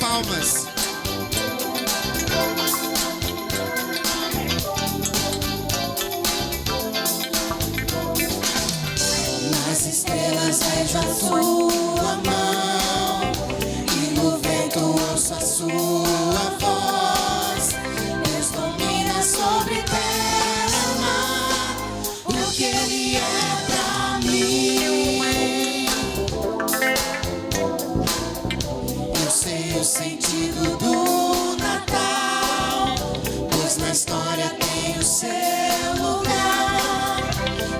palmas. Nas estrelas vejo a sua mão, e no vento ouço a sua voz. Deus domina sobre terra e mar, o que Ele é pra mim. Eu sei o sentido do Natal, pois na história tem o seu lugar.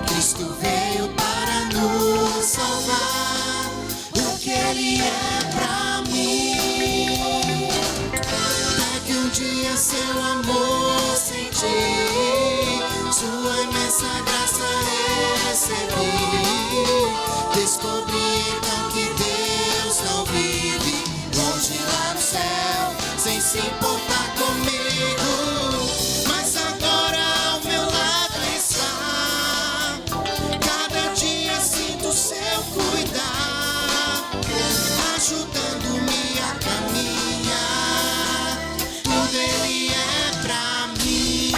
Cristo veio para nos salvar, o que Ele é pra mim. Até que um dia seu amor senti, sua imensa graça recebi. Descobri então que Deus não vive longe lá no céu, sem se importar comigo, mas agora ao meu lado está. Cada dia sinto seu cuidar, ajudando-me a caminhar. Tudo Ele é pra mim.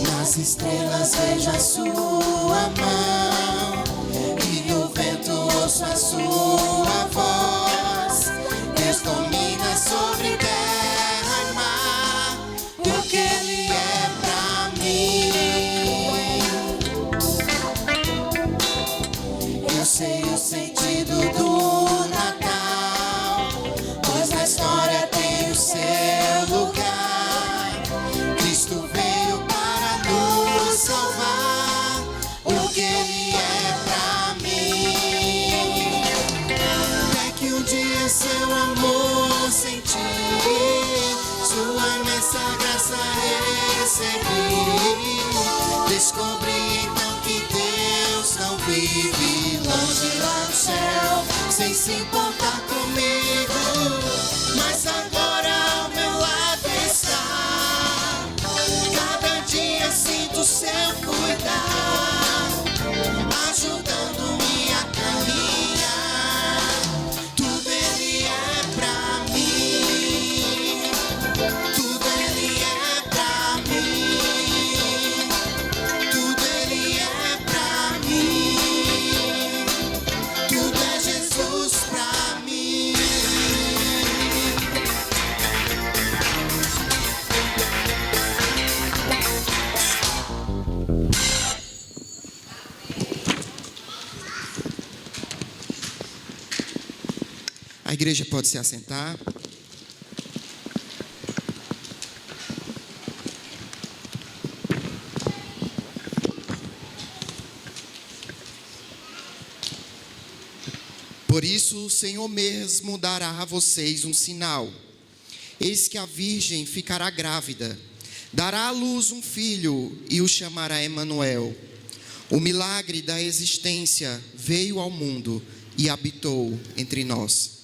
Nas estrelas vejo a sua mão, e no vento ouço a sua voz. Deus domina sobre terra e mar, porque Ele é pra mim. Eu sei o sentido do Natal, pois na história tem o seu lugar. Cristo veio para nos salvar, o que Ele é pra mim. Até que um dia seu amor senti, sua imensa graça recebi. Descobri então que Deus não vive longe lá no céu, sem se importar comigo, mas agora ao meu lado está. Cada dia sinto seu cuidar, ajudando-me a caminhar. Tudo Ele é pra mim, tudo Ele é pra mim, tudo Ele é pra mim, tudo é Jesus pra mim. A igreja pode se assentar. Por isso o Senhor mesmo dará a vocês um sinal. Eis que a virgem ficará grávida, dará à luz um filho e o chamará Emanuel. O milagre da existência veio ao mundo e habitou entre nós.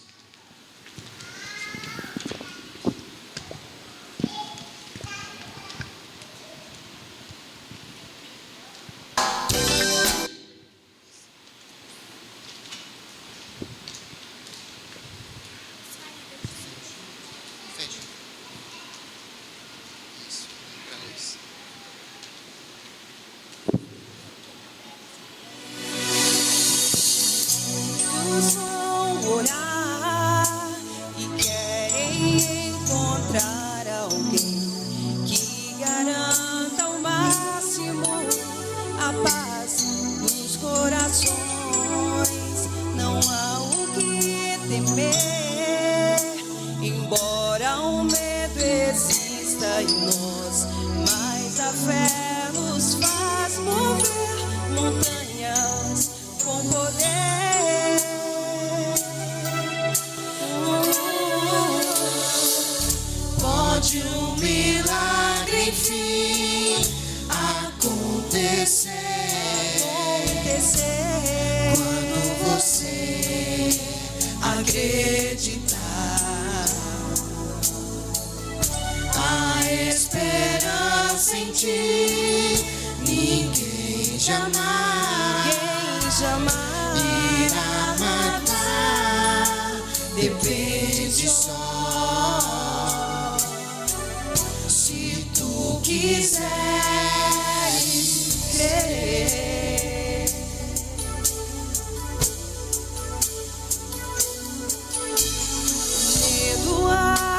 Vão orar e querem encontrar alguém que garanta ao máximo a paz nos corações. Não há o que temer, embora o medo exista em nós, mas a fé nos faz mover montanhas com poder. Pode um milagre enfim acontecer quando você acreditar. acreditar. A esperança em ti, ninguém jamais irá matar. Depende só, se tu quiseres crer. Medo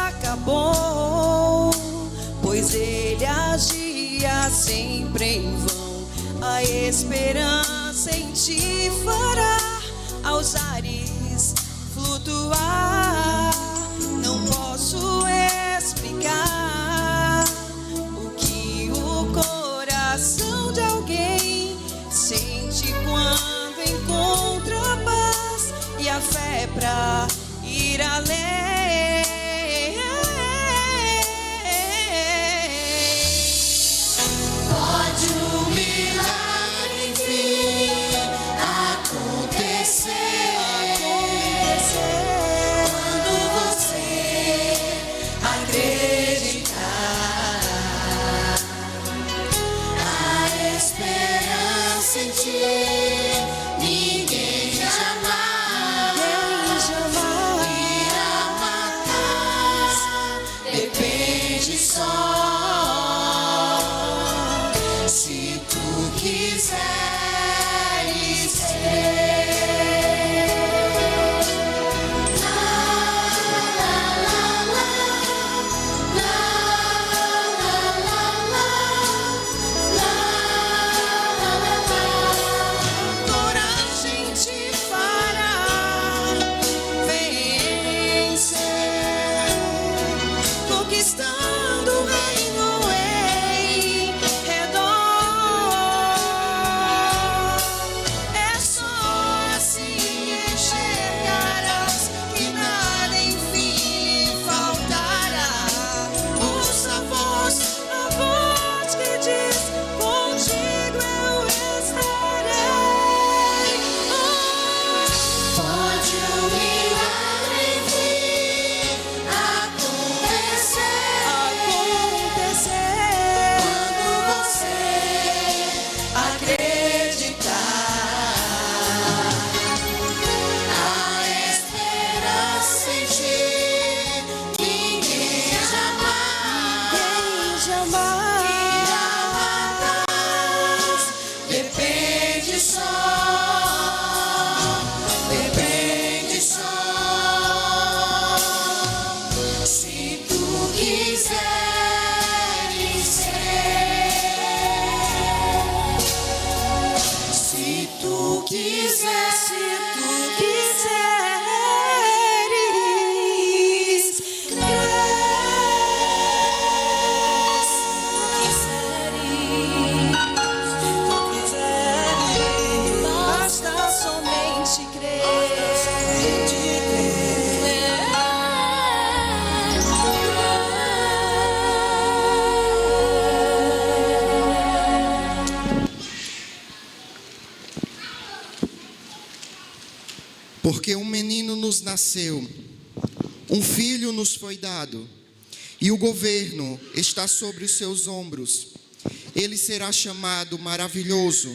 acabou, pois ele agia sempre em vão. A esperança em ti fará aos ares flutuar. Não posso explicar o que o coração de alguém sente quando encontra a paz e a fé pra ir além. Pode um milagre enfim acontecer. Quando você acreditar, a esperança em ti, ninguém jamais irá matar. Depende só, se tu quiseres crer. La, la, la, la, la, la, la, la, la, la. Coragem te fará vencer, conquistando o reino em redor. É só assim que enxergarás que nada enfim lhe faltará. Ouça a voz que diz: contigo eu estarei. Pode um milagre enfim acontecer. Quando você acreditar, a esperança em ti, ninguém jamais irá matar. Depende só, se tu quiseres ser. Se tu quiseres basta somente Porque um menino nos nasceu, um filho nos foi dado, e o governo está sobre os seus ombros. Ele será chamado Maravilhoso,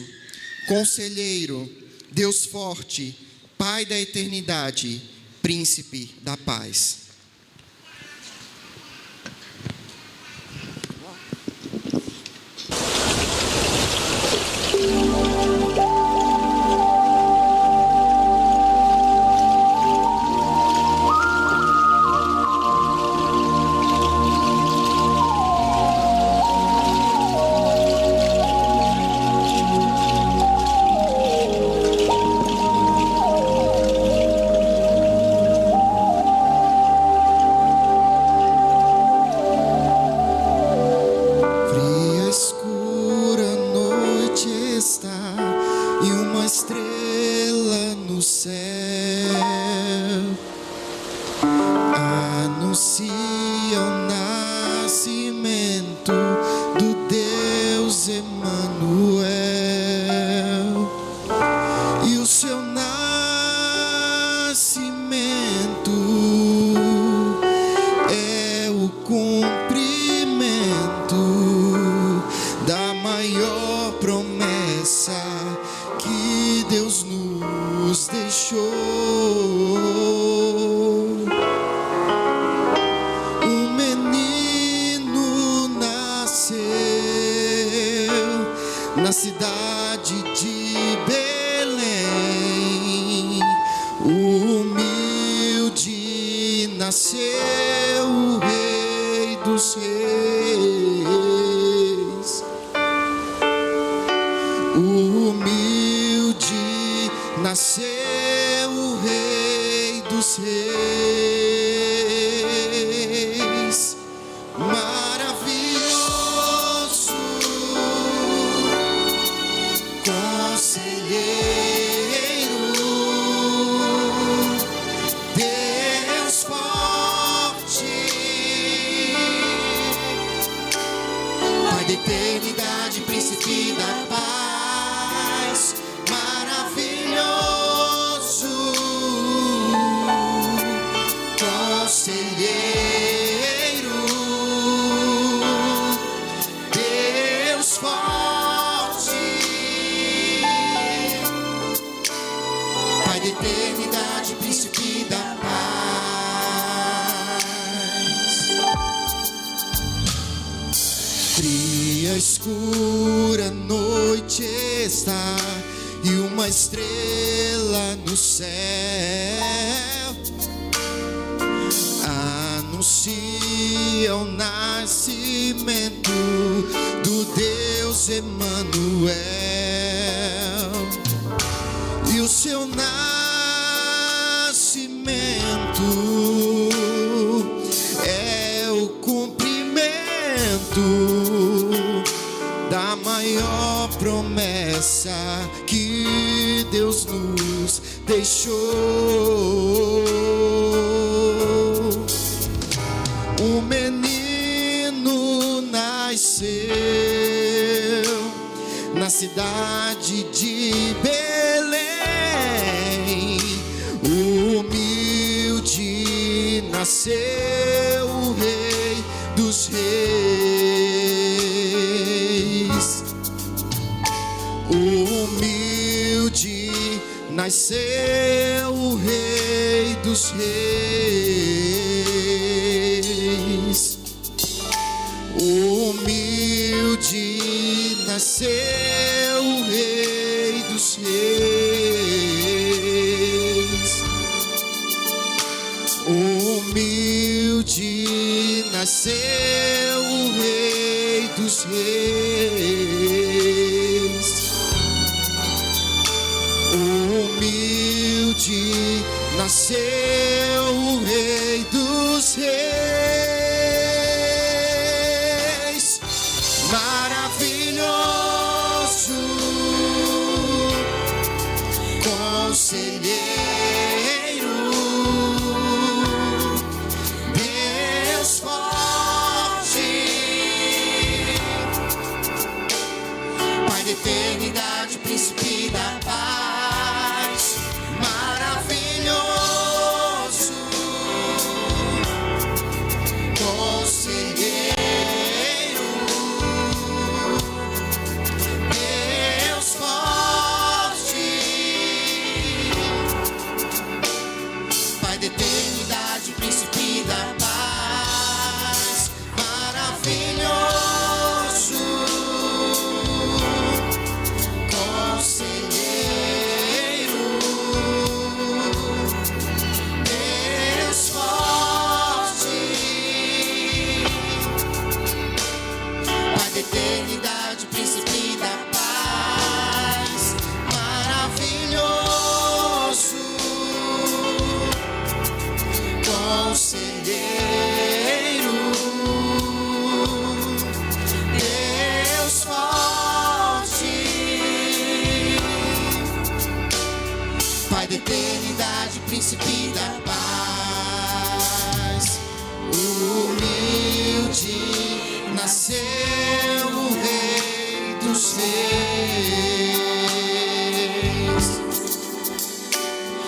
Conselheiro, Deus Forte, Pai da Eternidade, Príncipe da Paz. nascimento nasceu o Rei dos Reis. Humilde nasceu o Rei dos Reis. Maravilhoso, Conselheiro, Deus forte, Pai da eternidade, Príncipe da paz. Maravilhoso, Conselheiro, Deus forte, Pai da eternidade, Príncipe da paz. Fria, escura noite está e uma estrela no céu anuncia o nascimento do Deus Emanuel. E o seu nascimento é o cumprimento da maior promessa que Deus nos deixou. Um menino nasceu na cidade de Belém. Humilde nasceu o Rei dos Reis. Humilde nasceu o Rei dos Reis. Humilde nasceu o Rei dos Reis. Humilde nasceu o Rei dos Reis. Humilde nasceu o Rei dos Reis. Maravilhoso, Conselheiro, Deus forte, Pai da eternidade, Príncipe da paz. Maravilhoso, Conselheiro, Deus forte, Pai da eternidade, Príncipe da paz. Maravilhoso, Conselheiro, Deus forte, Pai da eternidade, Príncipe da paz. Maravilhoso, Conselheiro, Deus forte, Pai da eternidade, Príncipe da paz. Humilde nasceu o Rei dos Reis.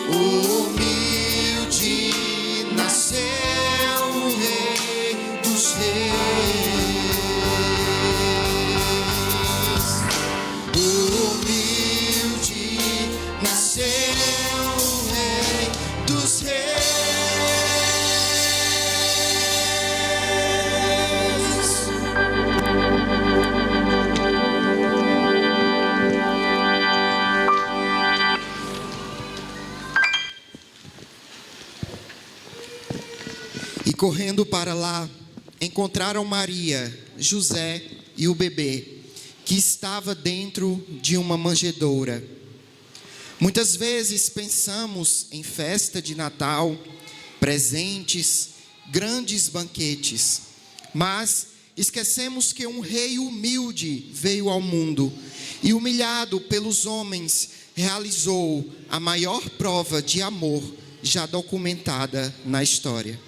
Humilde nasceu correndo para lá, encontraram Maria, José e o bebê, que estava dentro de uma manjedoura. Muitas vezes pensamos em festa de Natal, presentes, grandes banquetes, mas esquecemos que um rei humilde veio ao mundo e, humilhado pelos homens, realizou a maior prova de amor já documentada na história.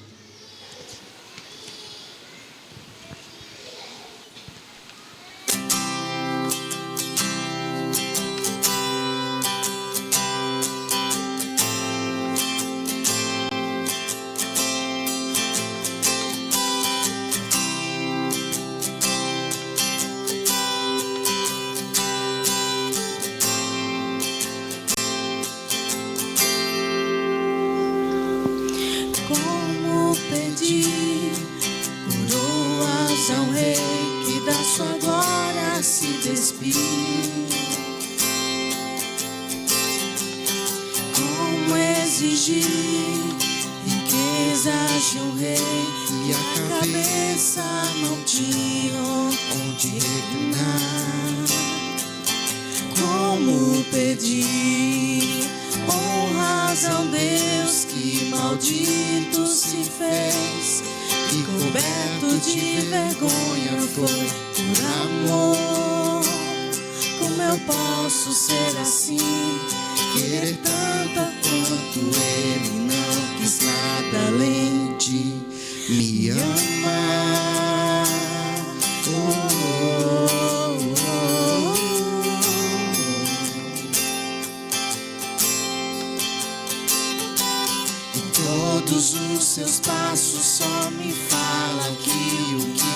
Como pedir coroas ao rei que da sua glória se despiu? Como exigir riquezas de um rei e a cabeça não tinha onde reclinar? Como pedir honras a um Deus que maldito se fez e coberto de vergonha foi por amor? Como eu posso ser assim, querer tanto quanto ele não quis nada além de me amar? Todos os seus passos só me falam que o que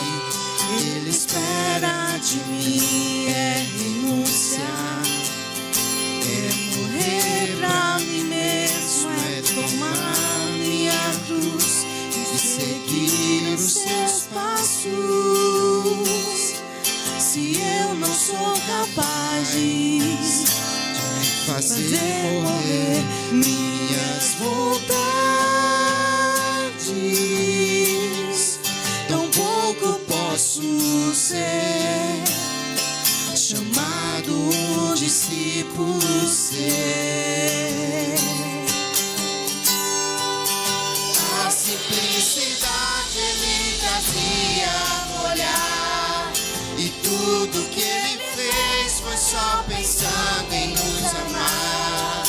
ele espera de mim é renunciar, é morrer pra mim mesmo, é tomar minha cruz e seguir os seus passos. Se eu não sou capaz de fazer morrer minhas vontades, tão pouco posso ser chamado um discípulo ser. A simplicidade me trazia olhar, e tudo que ele fez foi só pensando em nos amar.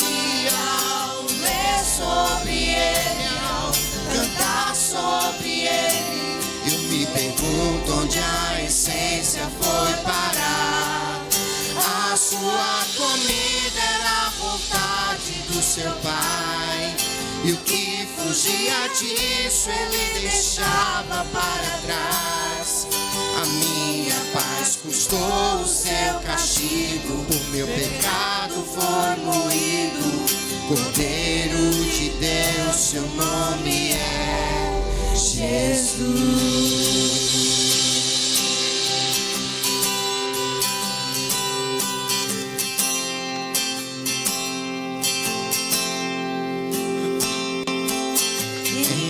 E ao ler sobre ele, ao cantar sobre ele, eu me pergunto onde a essência foi parar. A sua comida era a vontade do seu pai, e o que fugia disso ele deixava para trás. A minha paz custou o seu castigo, por meu pecado foi moído. Cordeiro de Deus, seu nome é Jesus.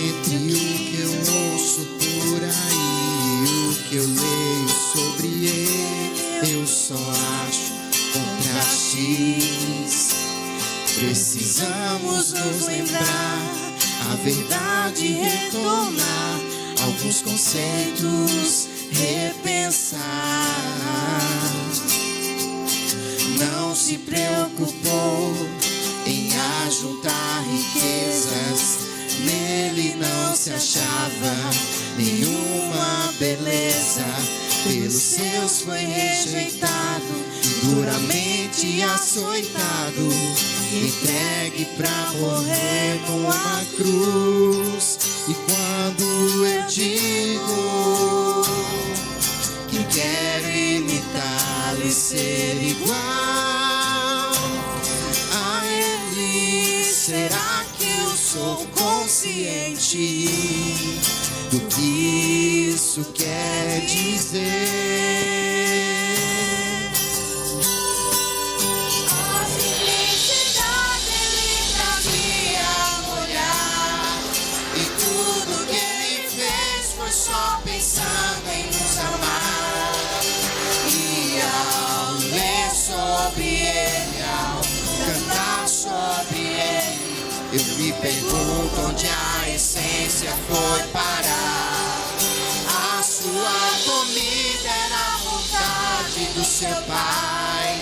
Entre o que eu ouço por aí, o que eu leio sobre ele, eu só acho contrastes. Precisamos nos lembrar a verdade, retornar alguns conceitos, repensar. Não se preocupou em ajuntar riquezas, nele não se achava nenhuma beleza. Pelos seus foi rejeitado, duramente açoitado, entregue pra morrer numa cruz. E quando eu digo que quero imitá-lo e ser igual a ele, será que eu sou consciente do que isso quer dizer? Tudo pergunto onde a essência foi parar. A sua comida era a vontade do seu pai,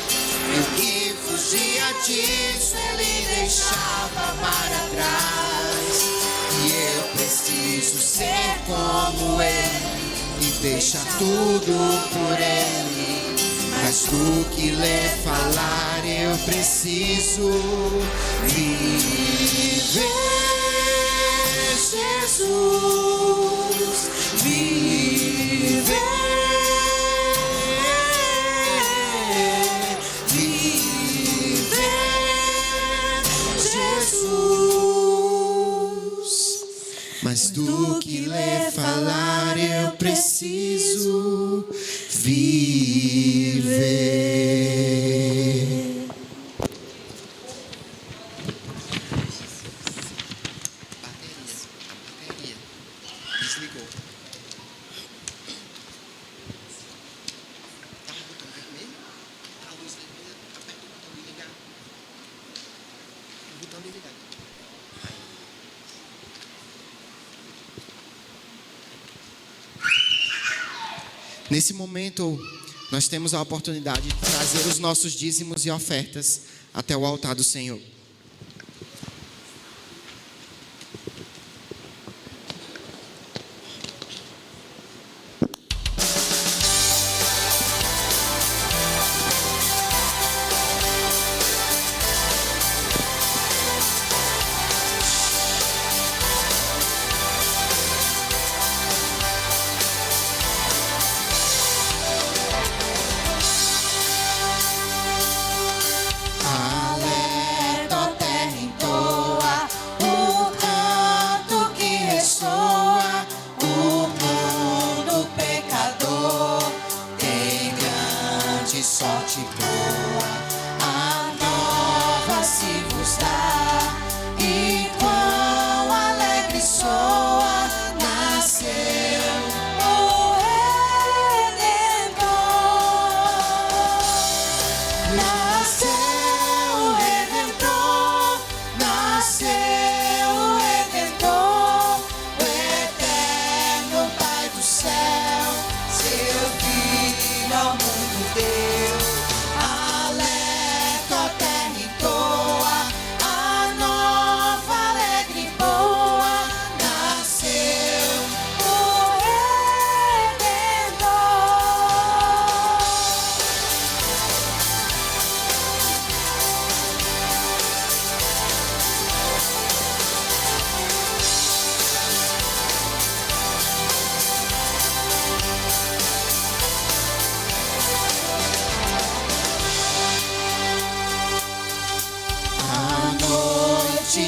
e o que fugia disso ele deixava para trás. E eu preciso ser como ele e deixar tudo por ele. Mas do que lhe falar eu preciso viver, Jesus, viver, viver, Jesus. Mas do que lhe falar eu preciso viver. Bateria. Desligou. Tá o botão vermelho? A luz vermelha. Aperta o botão de ligar. O botão de ligar. Nesse momento, nós temos a oportunidade de trazer os nossos dízimos e ofertas até o altar do Senhor. Sorte boa, a nova se vos dá, e quão alegre soa, nasceu o Redentor, nasceu o Redentor, nasceu o Redentor, o eterno Pai do céu, seu Filho ao mundo deu.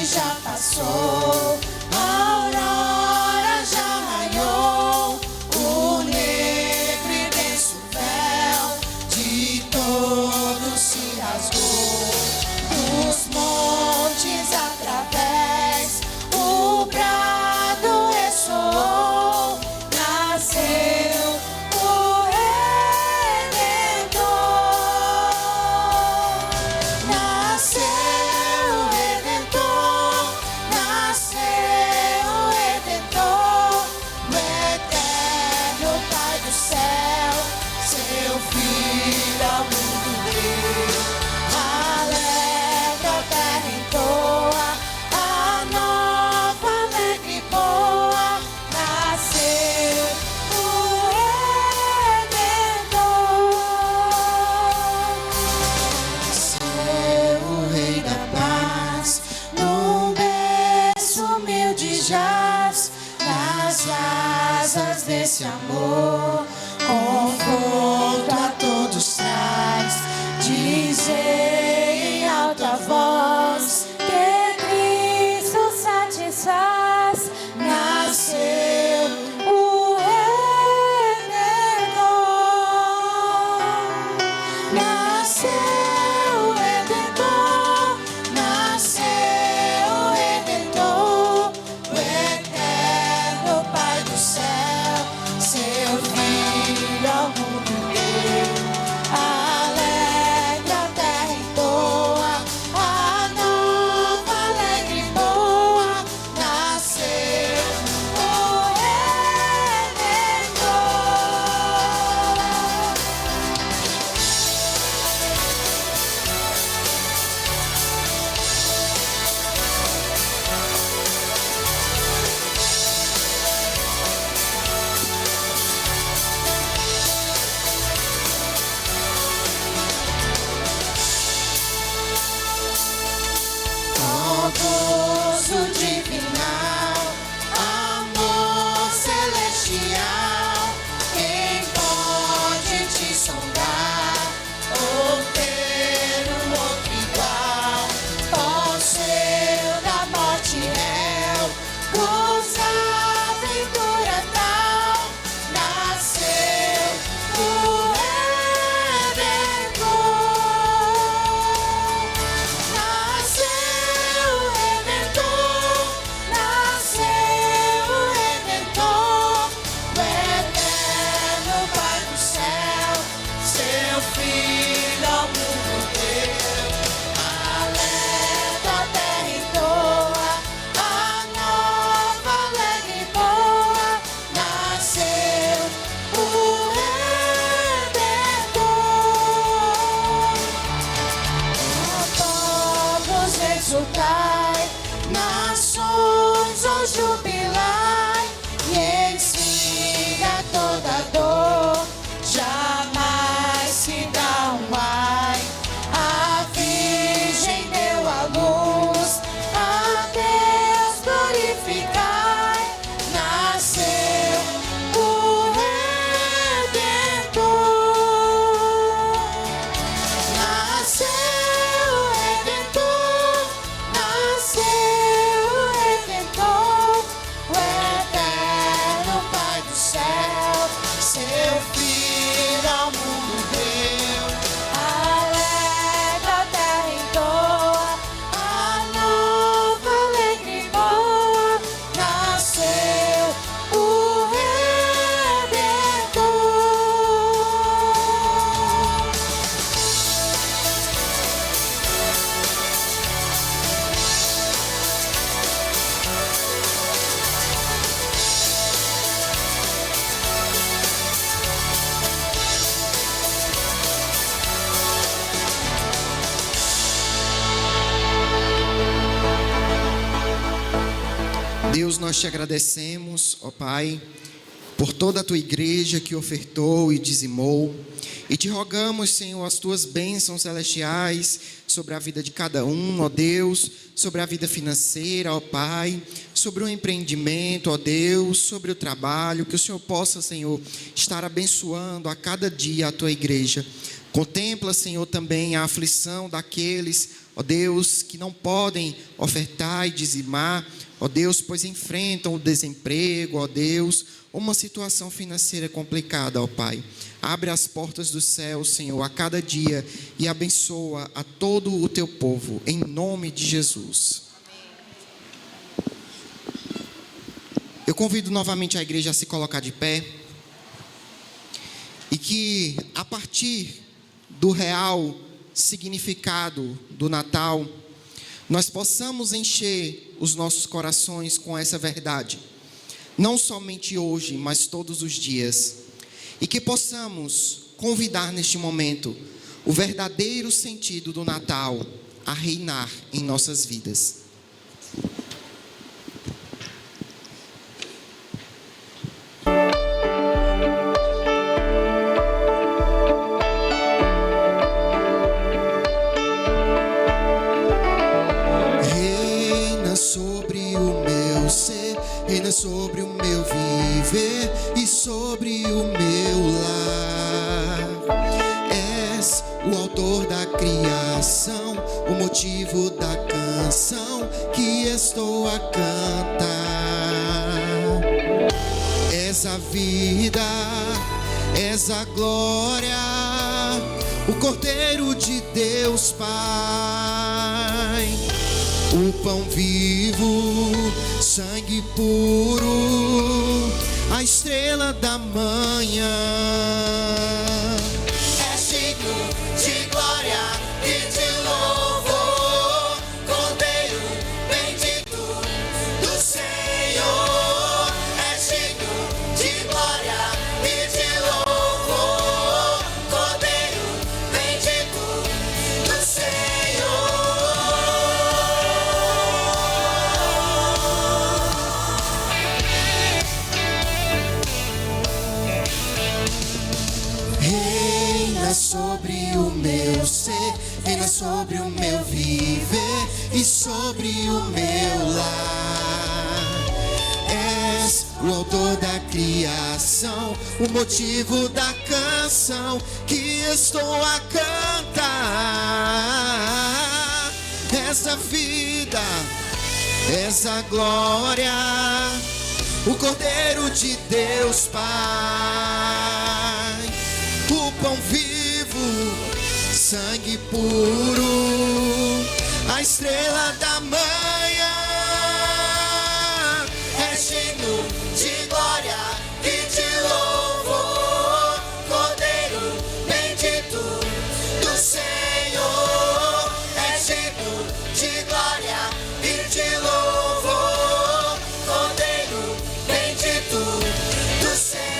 Já passou, a aurora já raiou, o negro e denso véu de todos se rasgou, dos montes através o brado ressoou, nasceu o Redentor, nasceu. Nas asas desse amor, conforto a todos traz, dizer em alta voz que Cristo satisfaz, nasceu o Redentor, nasceu o Redentor, nasceu o Redentor, o eterno Pai do céu, seu Filho ao mundo deu, alegre a terra em nós te agradecemos, ó Pai, por toda a tua igreja que ofertou e dizimou. E te rogamos, Senhor, as tuas bênçãos celestiais sobre a vida de cada um, ó Deus, sobre a vida financeira, ó Pai, sobre o empreendimento, ó Deus, sobre o trabalho, que o Senhor possa, Senhor, estar abençoando a cada dia a tua igreja. Contempla, Senhor, também a aflição daqueles, ó Deus, que não podem ofertar e dizimar, ó Deus, pois enfrentam o desemprego, ó Deus, uma situação financeira complicada, ó Pai. Abre as portas do céu, Senhor, a cada dia e abençoa a todo o teu povo, em nome de Jesus. Eu convido novamente a igreja a se colocar de pé e que, a partir do real significado do Natal, nós possamos encher os nossos corações com essa verdade, não somente hoje, mas todos os dias, e que possamos convidar neste momento o verdadeiro sentido do Natal a reinar em nossas vidas. Reina sobre o meu viver e sobre o meu lar. És o autor da criação, o motivo da canção que estou a cantar. És a vida, és a glória, o Cordeiro de Deus Pai. O pão vivo, sangue puro, a estrela da manhã. És digno de glória e de louvor, Cordeiro bendito do Senhor. És digno de glória e de louvor, Cordeiro bendito do Senhor. Reina sobre o meu ser, reina sobre o meu viver e sobre o meu lar. És o autor da criação, o motivo da canção que estou a cantar. És a vida, és a glória, o Cordeiro de Deus Pai. O pão vivo, sangue puro, a estrela da manhã. És digno de glória e de louvor, Cordeiro bendito do Senhor. És digno de glória e de louvor, Cordeiro bendito do Senhor.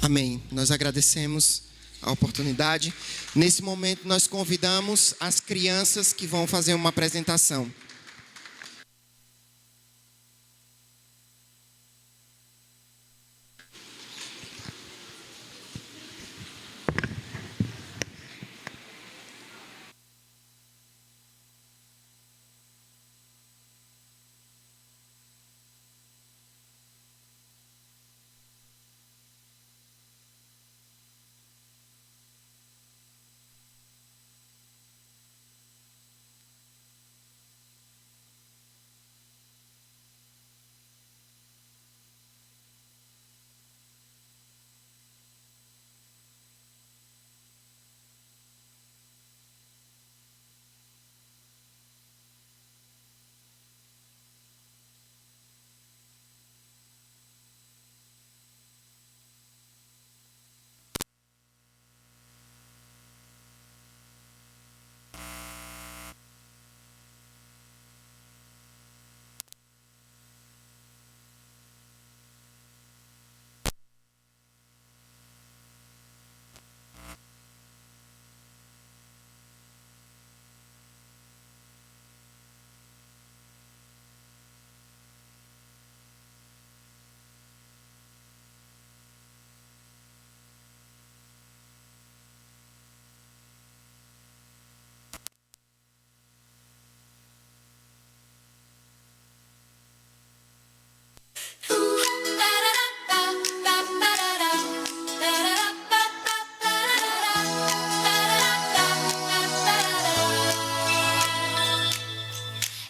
Amém. Nós agradecemos a oportunidade. Nesse momento, nós convidamos as crianças que vão fazer uma apresentação.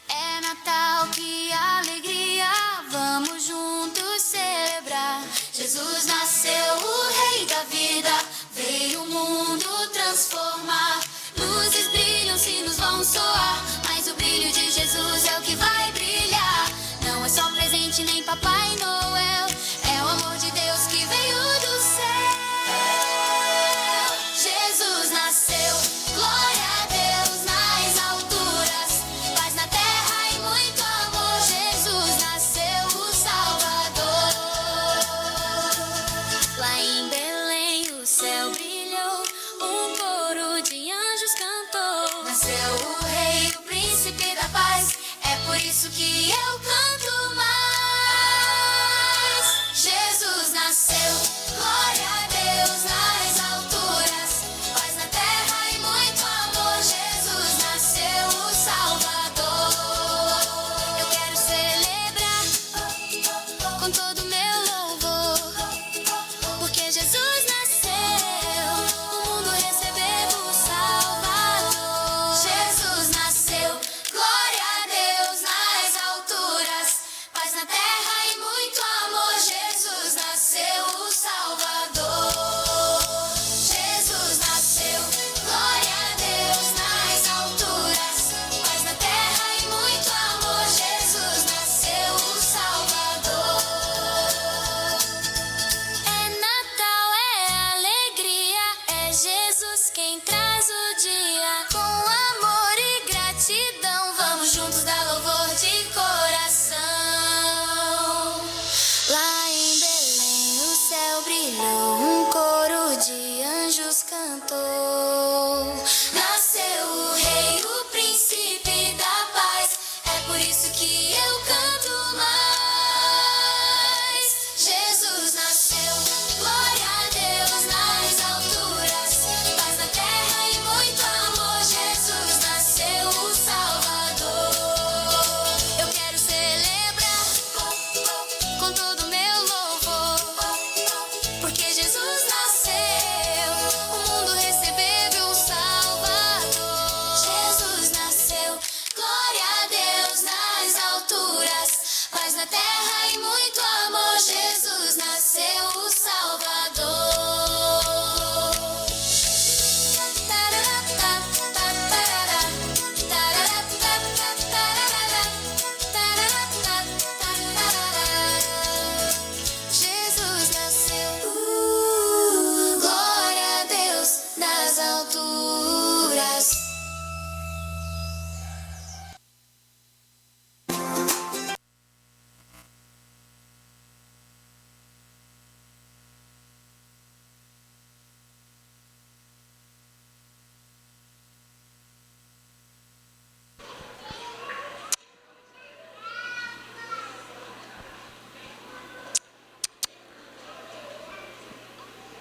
É Natal, que alegria, vamos juntos celebrar. Jesus nasceu, o Rei da vida, veio o mundo transformar. Luzes brilham, sinos vão soar, mas o brilho de Jesus é o que vai brilhar. Não é só presente nem Papai Noel, é o amor de Deus que veio do céu. Jesus nasceu, glória a Deus nas alturas, paz na terra e muito amor. Jesus nasceu, o Salvador. Lá em Belém o céu brilhou, um coro de anjos cantou. Nasceu o Rei, o Príncipe da Paz, é por isso que eu canto mais. Jesus nasceu, glória a Deus nas alturas, paz na terra e muito amor. Jesus nasceu, o Salvador. Eu quero celebrar com todo o meu louvor, porque Jesus nasceu, o mundo recebeu o Salvador. Jesus nasceu, glória a Deus nas alturas, paz na terra e muito amor. Jesus nasceu, o Salvador. Jesus nasceu, glória a Deus nas alturas, paz na terra e muito amor. Jesus nasceu, o Salvador.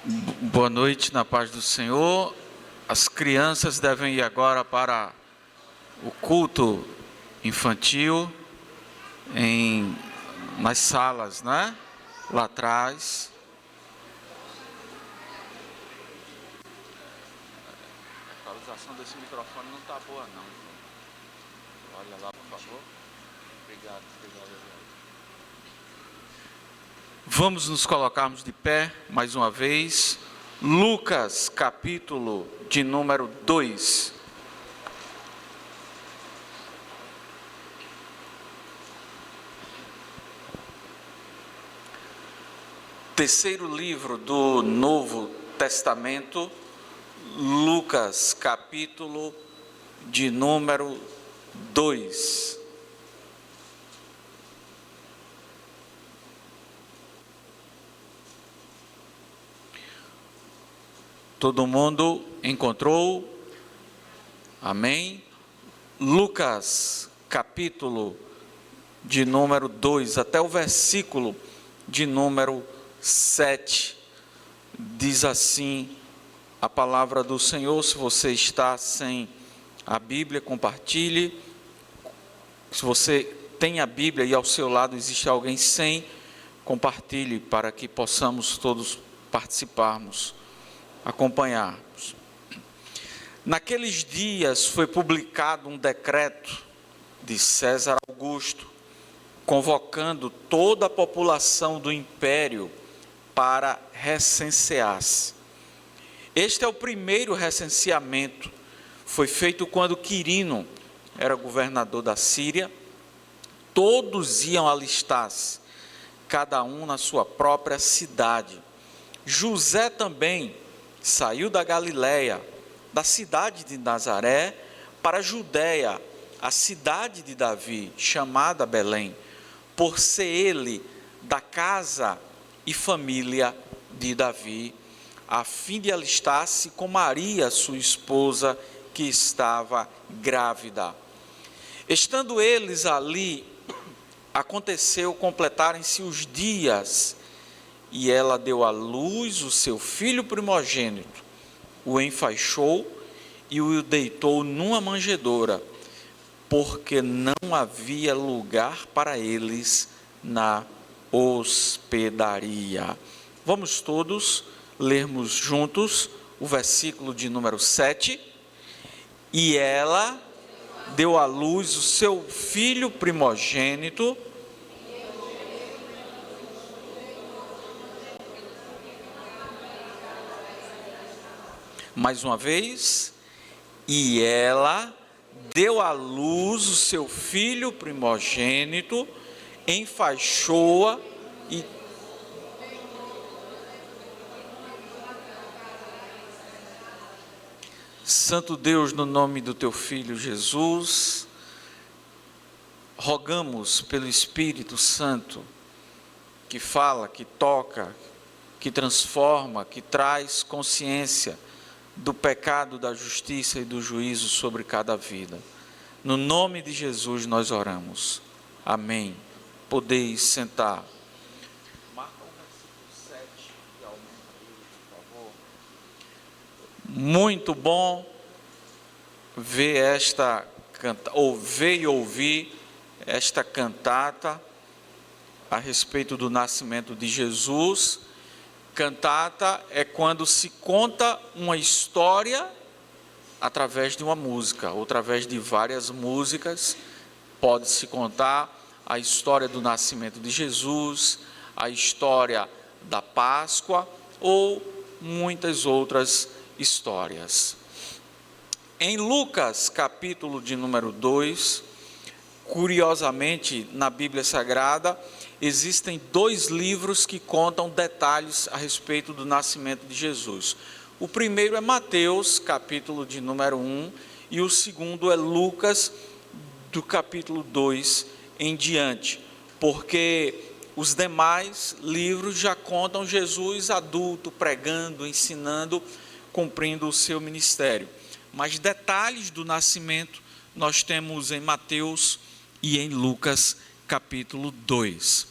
Boa noite, na paz do Senhor. As crianças devem ir agora para o culto infantil nas salas, né? Lá atrás. A equalização desse microfone não está boa, não. Olha lá, por favor. Obrigado. Vamos nos colocarmos de pé mais uma vez. Lucas, capítulo de número 2. Terceiro livro do Novo Testamento, Lucas, capítulo de número 2. Todo mundo encontrou? Amém? Lucas, capítulo de número 2, até o versículo de número 7, diz assim a palavra do Senhor. Se você está sem a Bíblia, compartilhe. Se você tem a Bíblia e ao seu lado existe alguém sem, compartilhe para que possamos todos participarmos, acompanharmos. Naqueles dias foi publicado um decreto de César Augusto, convocando toda a população do império para recensear-se. Este é o primeiro recenseamento. Foi feito quando Quirino era governador da Síria. Todos iam alistar-se, cada um na sua própria cidade. José também saiu da Galiléia, da cidade de Nazaré, para a Judéia, a cidade de Davi, chamada Belém, por ser ele da casa e família de Davi, a fim de alistar-se com Maria, sua esposa, que estava grávida. Estando eles ali, aconteceu completarem-se os dias, e ela deu à luz o seu filho primogênito, o enfaixou e o deitou numa manjedoura, porque não havia lugar para eles na hospedaria. Vamos todos lermos juntos o versículo de número 7. E ela deu à luz o seu filho primogênito, mais uma vez, e ela deu à luz o seu filho primogênito, enfaixou-a e Santo Deus, no nome do teu Filho Jesus, rogamos pelo Espírito Santo, que fala, que toca, que transforma, que traz consciência do pecado, da justiça e do juízo sobre cada vida. No nome de Jesus nós oramos. Amém. Podeis sentar. Marca o versículo 7 e aumenta ele, por favor. Muito bom ver ver e ouvir esta cantata a respeito do nascimento de Jesus. Cantata é quando se conta uma história através de uma música, ou através de várias músicas. Pode-se contar a história do nascimento de Jesus, a história da Páscoa, ou muitas outras histórias. Em Lucas, capítulo de número 2, curiosamente, na Bíblia Sagrada, existem 2 livros que contam detalhes a respeito do nascimento de Jesus. O primeiro é Mateus, capítulo de número 1, e o segundo é Lucas, do capítulo 2 em diante, porque os demais livros já contam Jesus adulto, pregando, ensinando, cumprindo o seu ministério. Mas detalhes do nascimento nós temos em Mateus e em Lucas, capítulo 2.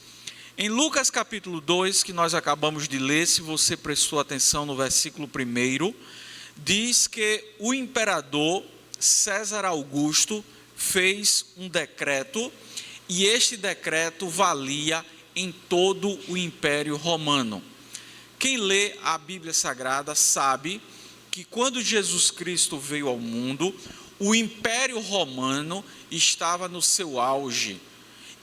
Em Lucas capítulo 2, que nós acabamos de ler, se você prestou atenção no versículo 1, diz que o imperador César Augusto fez um decreto, e este decreto valia em todo o Império Romano. Quem lê a Bíblia Sagrada sabe que quando Jesus Cristo veio ao mundo, o Império Romano estava no seu auge.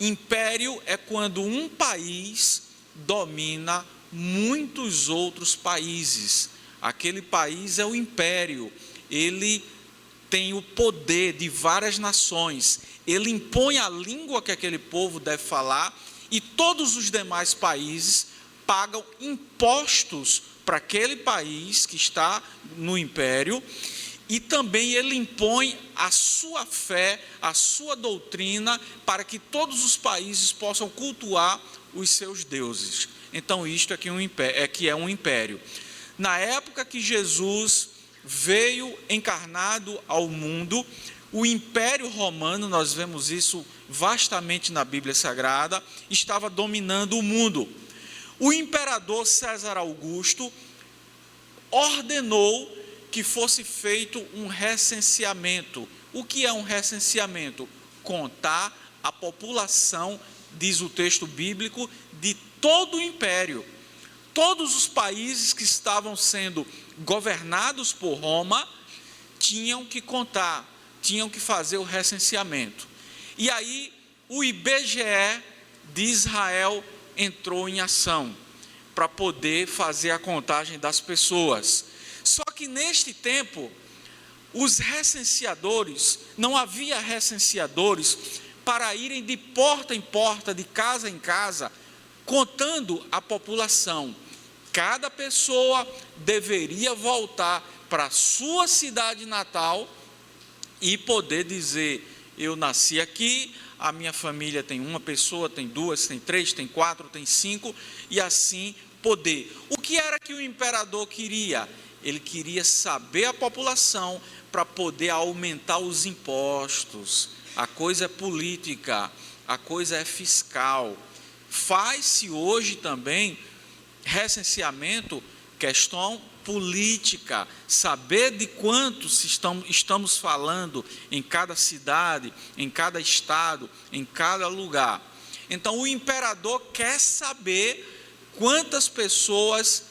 Império é quando um país domina muitos outros países. Aquele país é o império. Ele tem o poder de várias nações. Ele impõe a língua que aquele povo deve falar, e todos os demais países pagam impostos para aquele país que está no império, e também ele impõe a sua fé, a sua doutrina, para que todos os países possam cultuar os seus deuses. Então isto é que é um império. Na época que Jesus veio encarnado ao mundo, o Império Romano, nós vemos isso vastamente na Bíblia Sagrada, estava dominando o mundo. O imperador César Augusto ordenou que fosse feito um recenseamento. O que é um recenseamento? Contar a população, diz o texto bíblico, de todo o império. Todos os países que estavam sendo governados por Roma tinham que contar, tinham que fazer o recenseamento. E aí o IBGE de Israel entrou em ação para poder fazer a contagem das pessoas. Só que neste tempo, os recenseadores, não havia recenseadores para irem de porta em porta, de casa em casa, contando a população. Cada pessoa deveria voltar para a sua cidade natal e poder dizer: eu nasci aqui, a minha família tem uma pessoa, tem duas, tem três, tem quatro, tem cinco, e assim poder. O que era que o imperador queria? Ele queria saber a população para poder aumentar os impostos. A coisa é política, a coisa é fiscal. Faz-se hoje também recenseamento, questão política, saber de quantos estamos falando em cada cidade, em cada estado, em cada lugar. Então o imperador quer saber quantas pessoas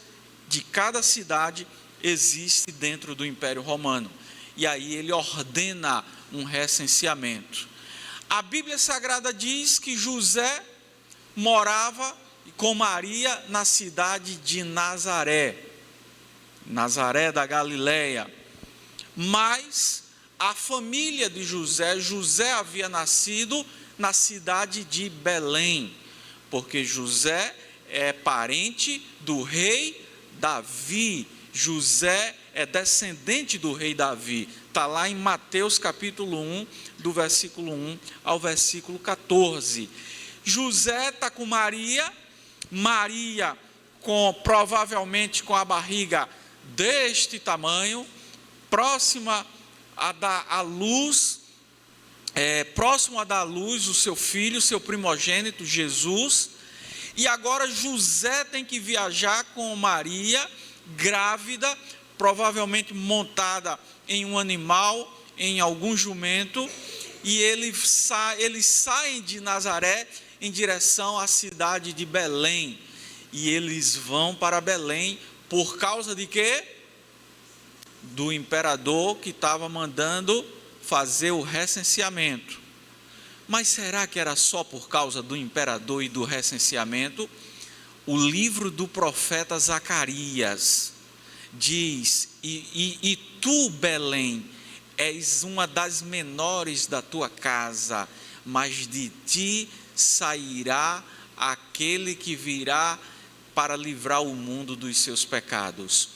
de cada cidade existe dentro do Império Romano. E aí ele ordena um recenseamento. A Bíblia Sagrada diz que José morava com Maria na cidade de Nazaré, Nazaré da Galileia. Mas a família de José havia nascido na cidade de Belém, porque José é parente do rei Davi. José é descendente do rei Davi. Está lá em Mateus capítulo 1, do versículo 1 ao versículo 14. José está com Maria, provavelmente com a barriga deste tamanho, próxima a dar à luz, próximo a dar à luz o seu filho, seu primogênito, Jesus. E agora José tem que viajar com Maria, grávida, provavelmente montada em um animal, em algum jumento, e eles saem de Nazaré em direção à cidade de Belém. E eles vão para Belém por causa de quê? Do imperador que estava mandando fazer o recenseamento. Mas será que era só por causa do imperador e do recenseamento? O livro do profeta Zacarias diz: e tu, Belém, és uma das menores da tua casa, mas de ti sairá aquele que virá para livrar o mundo dos seus pecados.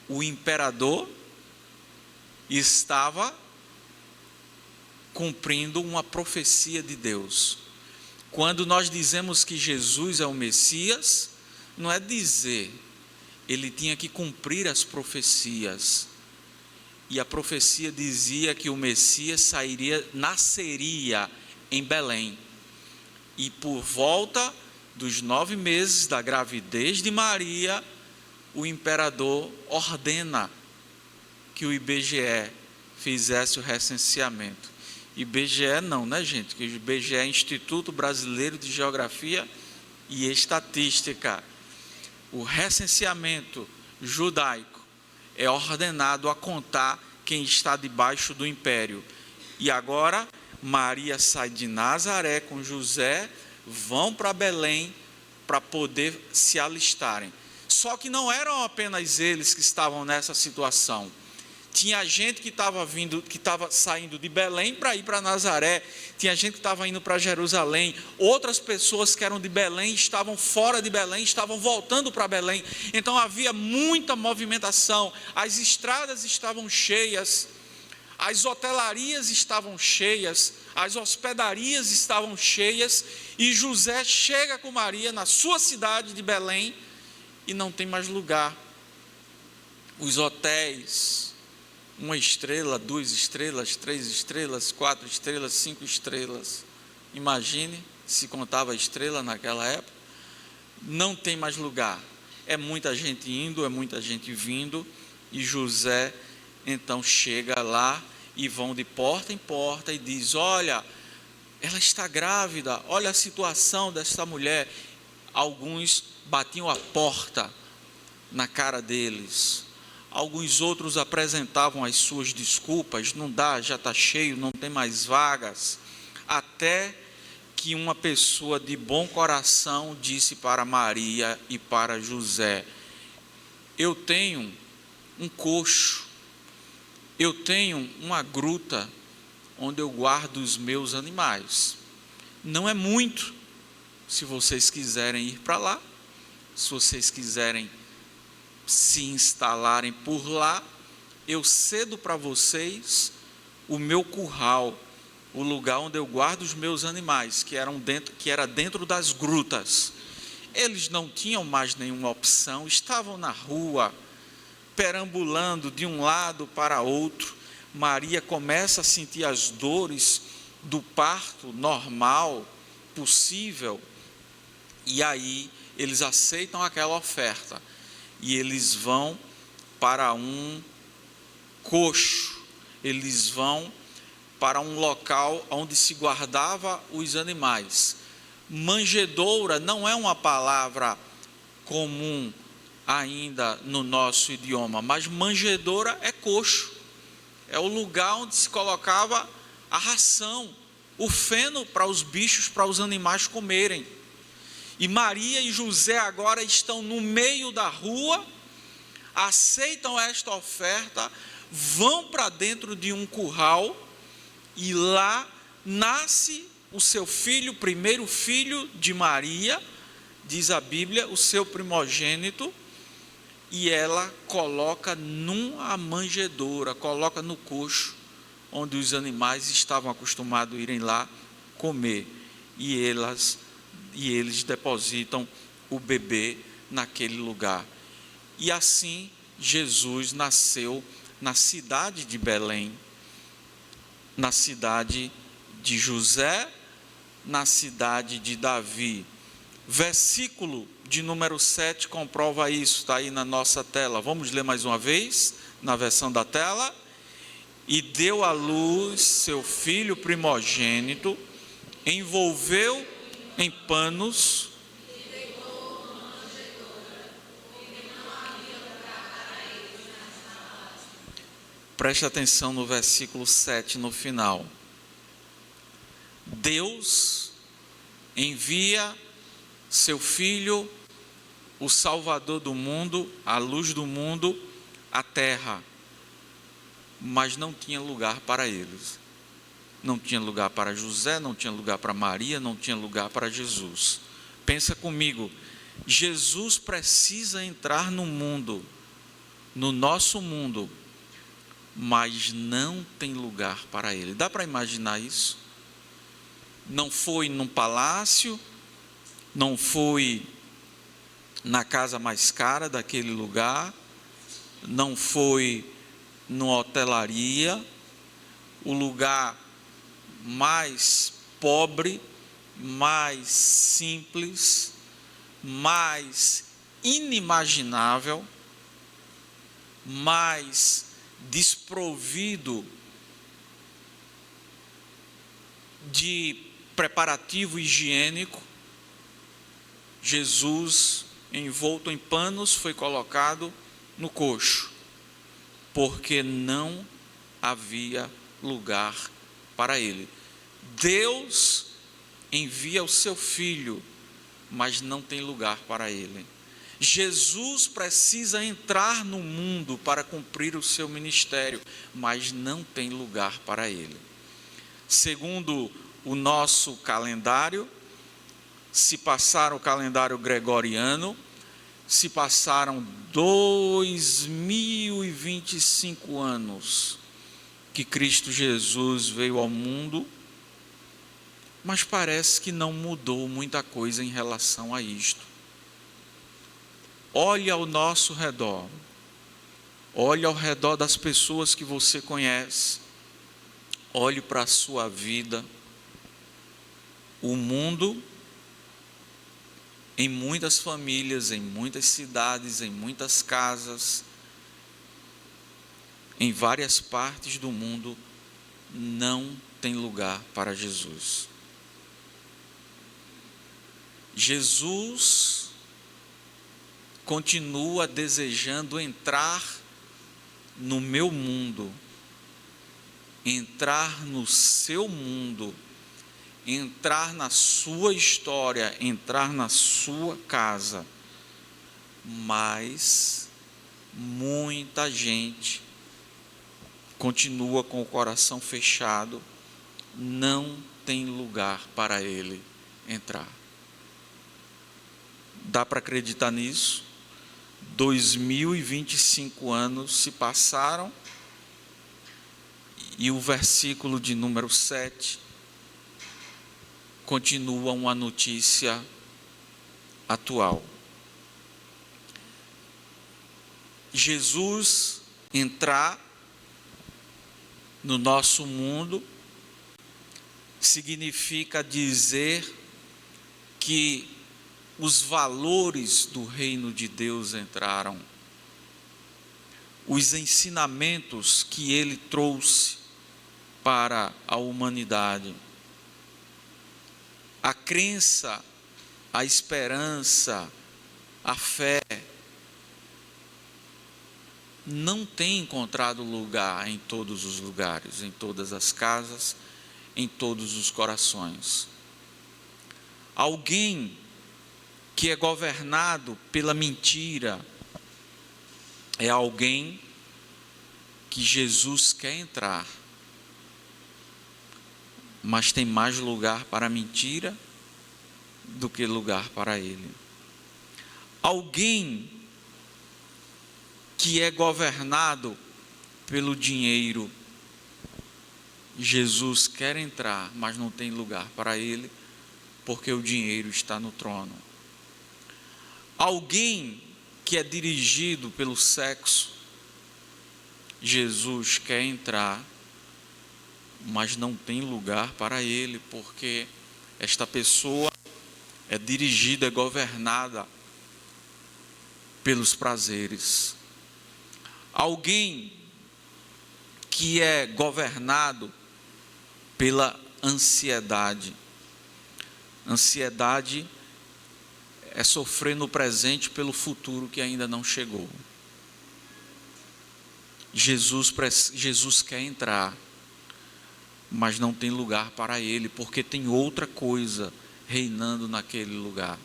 O imperador estava cumprindo uma profecia de Deus. Quando nós dizemos que Jesus é o Messias, não é dizer, ele tinha que cumprir as profecias. E a profecia dizia que o Messias nasceria em Belém. E por volta dos 9 meses da gravidez de Maria, o imperador ordena que o IBGE fizesse o recenseamento. IBGE não, né, gente? Que o IBGE é Instituto Brasileiro de Geografia e Estatística. O recenseamento judaico é ordenado a contar quem está debaixo do império. E agora, Maria sai de Nazaré com José, vão para Belém para poder se alistarem. Só que não eram apenas eles que estavam nessa situação. Tinha gente que estava saindo de Belém para ir para Nazaré, tinha gente que estava indo para Jerusalém, outras pessoas que eram de Belém estavam fora de Belém, estavam voltando para Belém. Então havia muita movimentação, as estradas estavam cheias, as hotelarias estavam cheias, as hospedarias estavam cheias, e José chega com Maria na sua cidade de Belém e não tem mais lugar. Os hotéis, 1 estrela, 2 estrelas, 3 estrelas, 4 estrelas, 5 estrelas. Imagine se contava estrela naquela época. Não tem mais lugar. É muita gente indo, é muita gente vindo. E José então chega lá e vão de porta em porta e diz: olha, ela está grávida, olha a situação dessa mulher. Alguns batiam a porta na cara deles. Alguns outros apresentavam as suas desculpas: não dá, já está cheio, não tem mais vagas. Até que uma pessoa de bom coração disse para Maria e para José: eu tenho um coxo, eu tenho uma gruta onde eu guardo os meus animais. Não é muito, se vocês quiserem ir para lá, se vocês quiserem se instalarem por lá, eu cedo para vocês o meu curral, o lugar onde eu guardo os meus animais, que era dentro das grutas. Eles não tinham mais nenhuma opção, estavam na rua, perambulando de um lado para outro. Maria começa a sentir as dores do parto normal, possível, e aí eles aceitam aquela oferta. E eles vão para um coxo, eles vão para um local onde se guardava os animais. Manjedoura não é uma palavra comum ainda no nosso idioma, mas manjedoura é coxo, é o lugar onde se colocava a ração, o feno para os bichos, para os animais comerem. E Maria e José agora estão no meio da rua, aceitam esta oferta, vão para dentro de um curral, e lá nasce o seu filho, o primeiro filho de Maria, diz a Bíblia, o seu primogênito, e ela coloca numa manjedoura, coloca no coxo, onde os animais estavam acostumados a irem lá comer, e eles depositam o bebê naquele lugar. E assim Jesus nasceu na cidade de Belém, na cidade de José, na cidade de Davi. Versículo de número 7 comprova isso, está aí na nossa tela. Vamos ler mais uma vez, na versão da tela. E deu à luz seu filho primogênito, envolveu em panos, preste atenção no versículo 7 no final. Deus envia seu filho, o Salvador do mundo, a luz do mundo, à terra, mas não tinha lugar para eles. Não tinha lugar para José, não tinha lugar para Maria, não tinha lugar para Jesus. Pensa comigo, Jesus precisa entrar no mundo, no nosso mundo, mas não tem lugar para ele. Dá para imaginar isso? Não foi num palácio, não foi na casa mais cara daquele lugar, não foi numa hotelaria, o lugar mais pobre, mais simples, mais inimaginável, mais desprovido de preparativo higiênico, Jesus, envolto em panos, foi colocado no coxo, porque não havia lugar para ele. Deus envia o seu Filho, mas não tem lugar para ele. Jesus precisa entrar no mundo para cumprir o seu ministério, mas não tem lugar para ele. Segundo o nosso calendário, se passar o calendário gregoriano, se passaram 2025 anos que Cristo Jesus veio ao mundo, mas parece que não mudou muita coisa em relação a isto. Olhe ao nosso redor, olhe ao redor das pessoas que você conhece, olhe para a sua vida. O mundo, em muitas famílias, em muitas cidades, em muitas casas, em várias partes do mundo, não tem lugar para Jesus. Jesus continua desejando entrar no meu mundo, entrar no seu mundo, entrar na sua história, entrar na sua casa, mas muita gente continua com o coração fechado, não tem lugar para ele entrar. Dá para acreditar nisso? 2025 anos se passaram e o versículo de número 7 continua uma notícia atual. Jesus entrar no nosso mundo significa dizer que os valores do reino de Deus entraram, os ensinamentos que ele trouxe para a humanidade, a crença, a esperança, a fé, não tem encontrado lugar em todos os lugares, em todas as casas, em todos os corações. Alguém que é governado pela mentira é alguém que Jesus quer entrar, mas tem mais lugar para a mentira do que lugar para ele. Alguém que é governado pelo dinheiro, Jesus quer entrar, mas não tem lugar para ele, porque o dinheiro está no trono. Alguém que é dirigido pelo sexo, Jesus quer entrar, mas não tem lugar para ele, porque esta pessoa é dirigida, é governada pelos prazeres. Alguém que é governado pela ansiedade. Ansiedade é sofrer no presente pelo futuro que ainda não chegou. Jesus quer entrar, mas não tem lugar para ele, porque tem outra coisa reinando naquele lugar.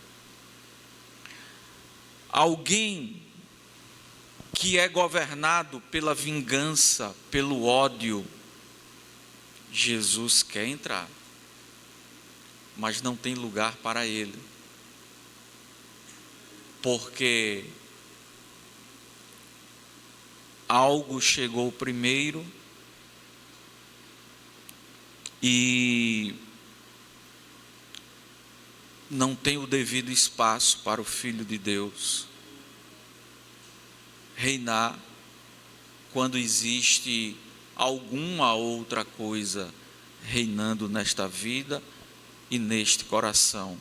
Alguém que é governado pela vingança, pelo ódio, Jesus quer entrar, mas não tem lugar para ele, porque algo chegou primeiro e não tem o devido espaço para o Filho de Deus reinar quando existe alguma outra coisa reinando nesta vida e neste coração.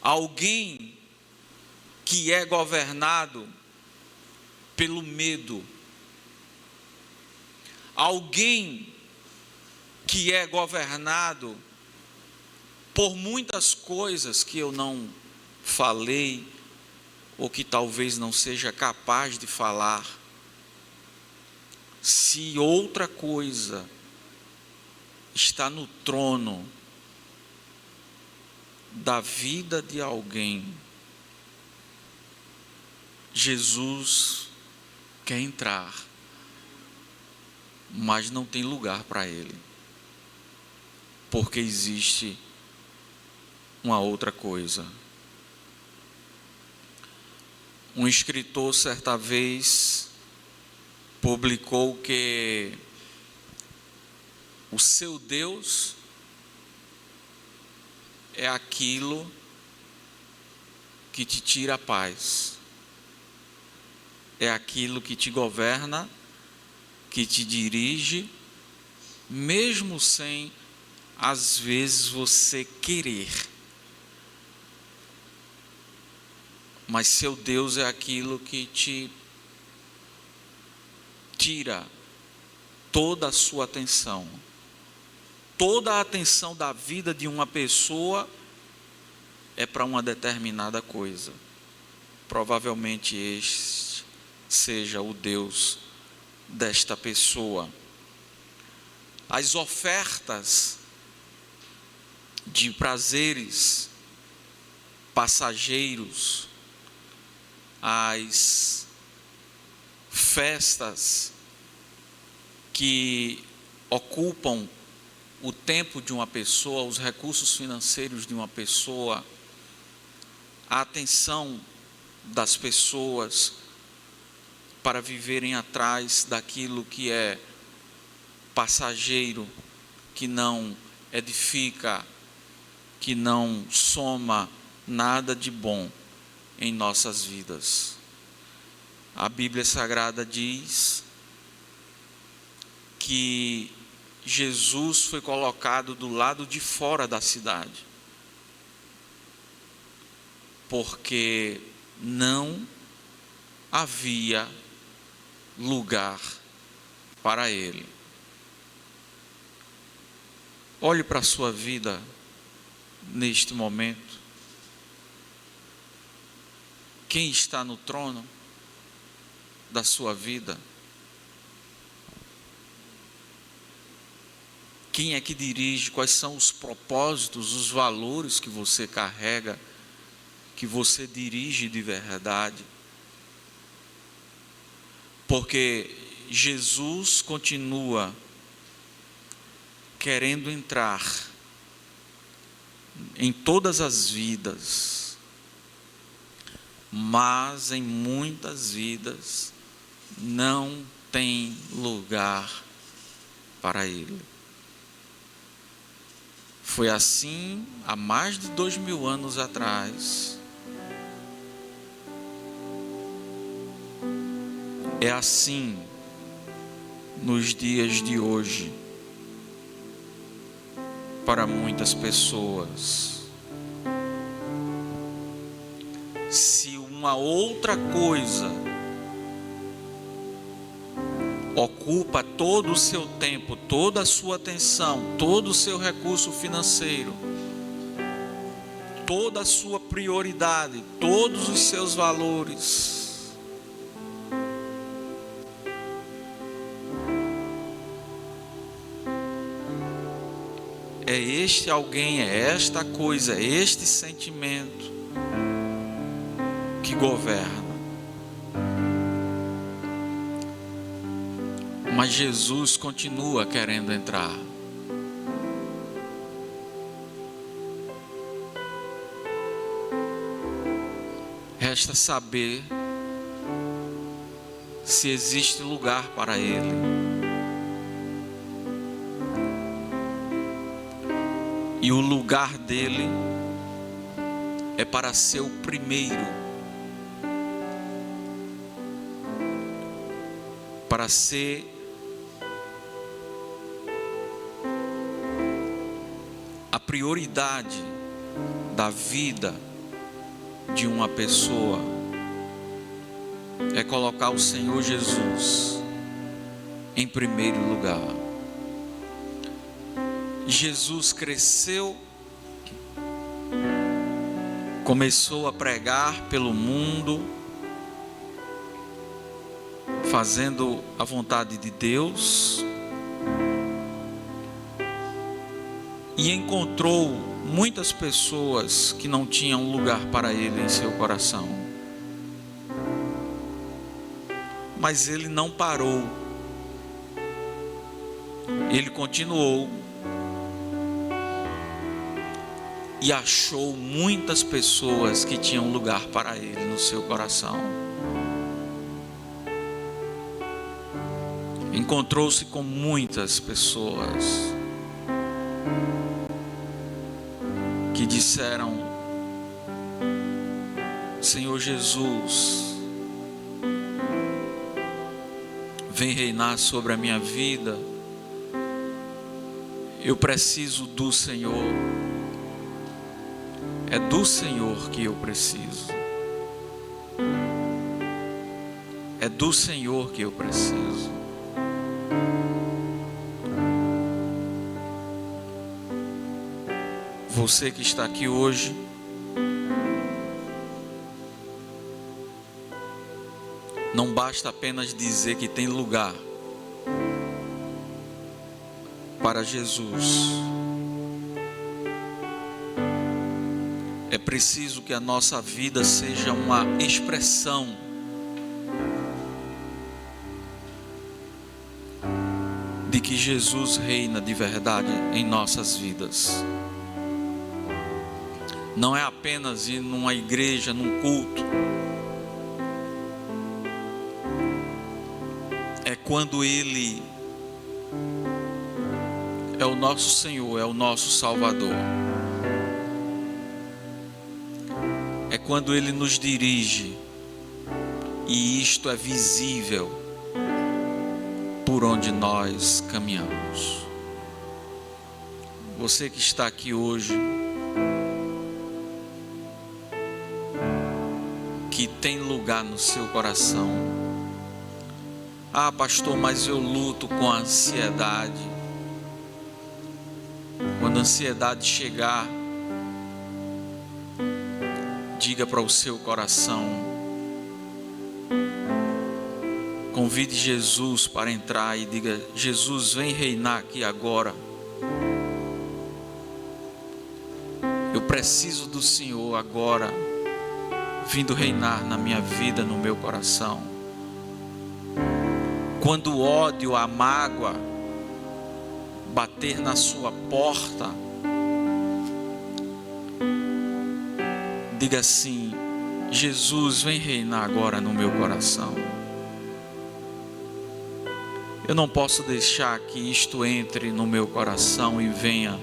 Alguém que é governado pelo medo. Alguém que é governado por muitas coisas que eu não falei, ou que talvez não seja capaz de falar. Se outra coisa está no trono da vida de alguém, Jesus quer entrar, mas não tem lugar para ele, porque existe uma outra coisa. Um escritor certa vez publicou que o seu Deus é aquilo que te tira a paz, é aquilo que te governa, que te dirige, mesmo sem, às vezes, você querer. Mas seu Deus é aquilo que te tira toda a sua atenção. Toda a atenção da vida de uma pessoa é para uma determinada coisa. Provavelmente este seja o Deus desta pessoa. As ofertas de prazeres passageiros, as festas que ocupam o tempo de uma pessoa, os recursos financeiros de uma pessoa, a atenção das pessoas para viverem atrás daquilo que é passageiro, que não edifica, que não soma nada de bom em nossas vidas. A Bíblia Sagrada diz que Jesus foi colocado do lado de fora da cidade, porque não havia lugar para ele. Olhe para a sua vida neste momento. Quem está no trono da sua vida? Quem é que dirige? Quais são os propósitos, os valores que você carrega, que você dirige de verdade? Porque Jesus continua querendo entrar em todas as vidas, mas em muitas vidas não tem lugar para ele. Foi assim há mais de 2000 anos atrás. É assim nos dias de hoje para muitas pessoas. Se uma outra coisa ocupa todo o seu tempo, toda a sua atenção, todo o seu recurso financeiro, toda a sua prioridade, todos os seus valores, é este alguém, é esta coisa, é este sentimento que governa. Mas Jesus continua querendo entrar. Resta saber se existe lugar para ele. E o lugar dele é para ser o primeiro, para ser a prioridade da vida de uma pessoa. é colocar o Senhor Jesus em primeiro lugar. Jesus cresceu, começou a pregar pelo mundo, fazendo a vontade de Deus, e encontrou muitas pessoas que não tinham lugar para ele em seu coração. Mas ele não parou, ele continuou e achou muitas pessoas que tinham lugar para ele no seu coração. Encontrou-se com muitas pessoas que disseram: Senhor Jesus, vem reinar sobre a minha vida. Eu preciso do Senhor. É do Senhor que eu preciso. É do Senhor que eu preciso. Você que está aqui hoje, não basta apenas dizer que tem lugar para Jesus. É preciso que a nossa vida seja uma expressão de que Jesus reina de verdade em nossas vidas. Não é apenas ir numa igreja, num culto. É quando Ele é o nosso Senhor, é o nosso Salvador. É quando Ele nos dirige e isto é visível por onde nós caminhamos. Você que está aqui hoje, que tem lugar no seu coração: ah, pastor, mas eu luto com a ansiedade. Quando a ansiedade chegar, diga para o seu coração, convide Jesus para entrar e diga: Jesus, vem reinar aqui agora. Eu preciso do Senhor agora, vindo reinar na minha vida, no meu coração. Quando o ódio, a mágoa bater na sua porta, diga assim: Jesus, vem reinar agora no meu coração. Eu não posso deixar que isto entre no meu coração e venha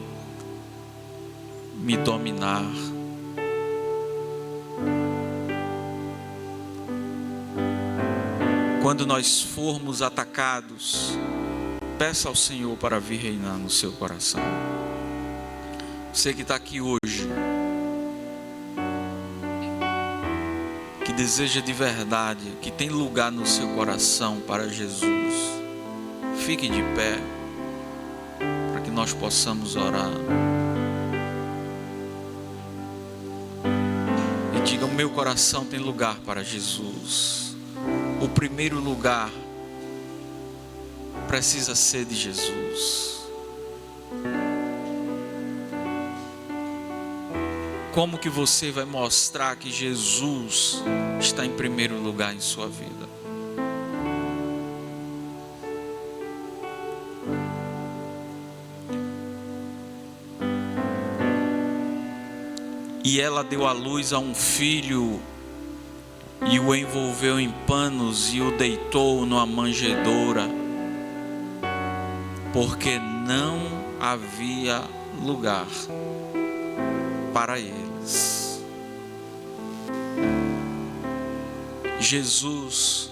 me dominar. Quando nós formos atacados, peça ao Senhor para vir reinar no seu coração. Você que está aqui hoje, que deseja de verdade, que tem lugar no seu coração para Jesus, fique de pé, para que nós possamos orar. E diga: o meu coração tem lugar para Jesus. O primeiro lugar precisa ser de Jesus. Como que você vai mostrar que Jesus está em primeiro lugar em sua vida? E ela deu à luz a um filho e o envolveu em panos e o deitou numa manjedoura, porque não havia lugar para eles. Jesus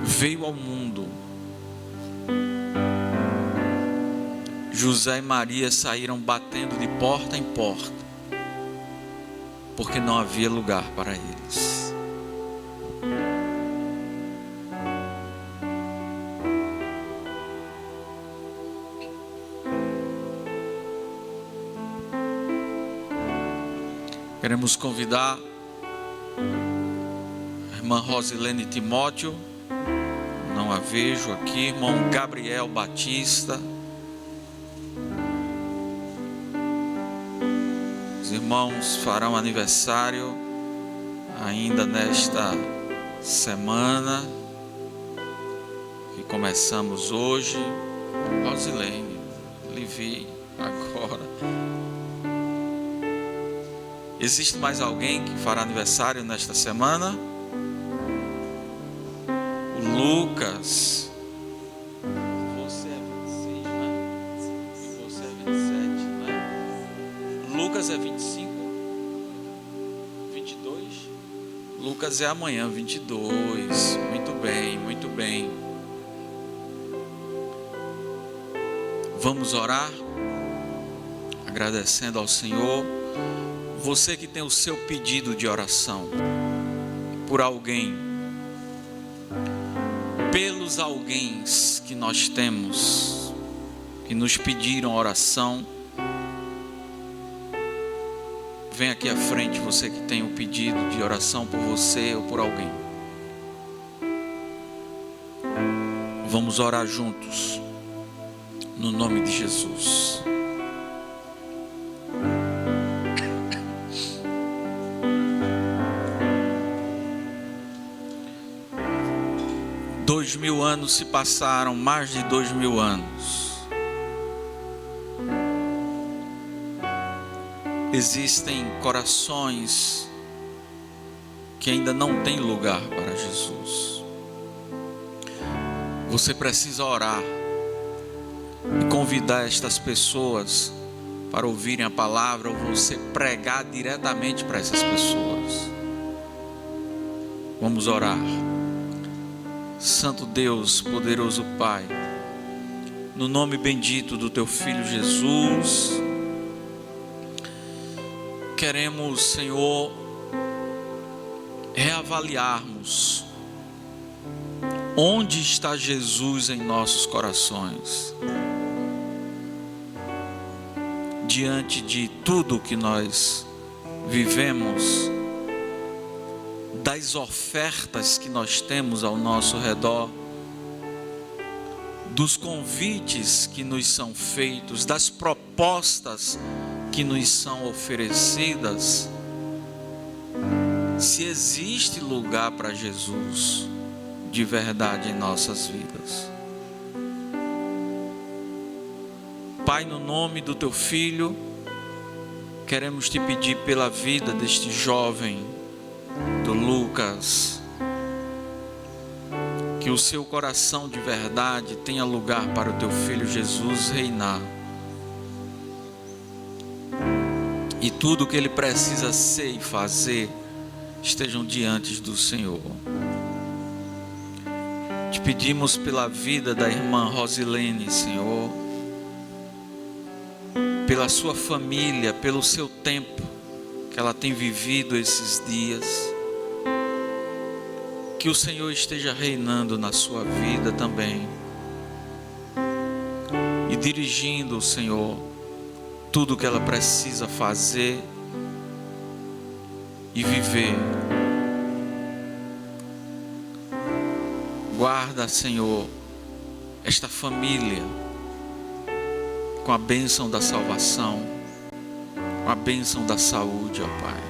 veio ao mundo. José e Maria saíram batendo de porta em porta, porque não havia lugar para eles. Queremos convidar a irmã Rosilene Timóteo, não a vejo aqui, irmão Gabriel Batista. Os irmãos farão aniversário ainda nesta semana que começamos hoje. Rosilene, lhe vi agora. Existe mais alguém que fará aniversário nesta semana? O Lucas. Você é 26, né? E você é 27, né? Lucas é 25? 22? Lucas é amanhã, 22. Muito bem, muito bem. Vamos orar, agradecendo ao Senhor. Você que tem o seu pedido de oração por alguém, pelos alguém que nós temos, que nos pediram oração, vem aqui à frente, você que tem o pedido de oração por você ou por alguém. Vamos orar juntos, no nome de Jesus. 2000 anos se passaram, mais de 2000 anos. Existem corações que ainda não têm lugar para Jesus. Você precisa orar e convidar estas pessoas para ouvirem a palavra, ou você pregar diretamente para essas pessoas. Vamos orar. Santo Deus, poderoso Pai, no nome bendito do Teu Filho Jesus, queremos, Senhor, reavaliarmos onde está Jesus em nossos corações, diante de tudo que nós vivemos, das ofertas que nós temos ao nosso redor, dos convites que nos são feitos, das propostas que nos são oferecidas. Se existe lugar para Jesus de verdade em nossas vidas. Pai, no nome do Teu Filho, queremos Te pedir pela vida deste jovem, do Lucas, que o seu coração de verdade tenha lugar para o Teu Filho Jesus reinar, e tudo que ele precisa ser e fazer estejam diante do Senhor. Te pedimos pela vida da irmã Rosilene, Senhor, pela sua família, pelo seu tempo que ela tem vivido esses dias. Que o Senhor esteja reinando na sua vida também, e dirigindo, Senhor, tudo que ela precisa fazer e viver. Guarda, Senhor, esta família com a bênção da salvação, com a bênção da saúde, ó Pai.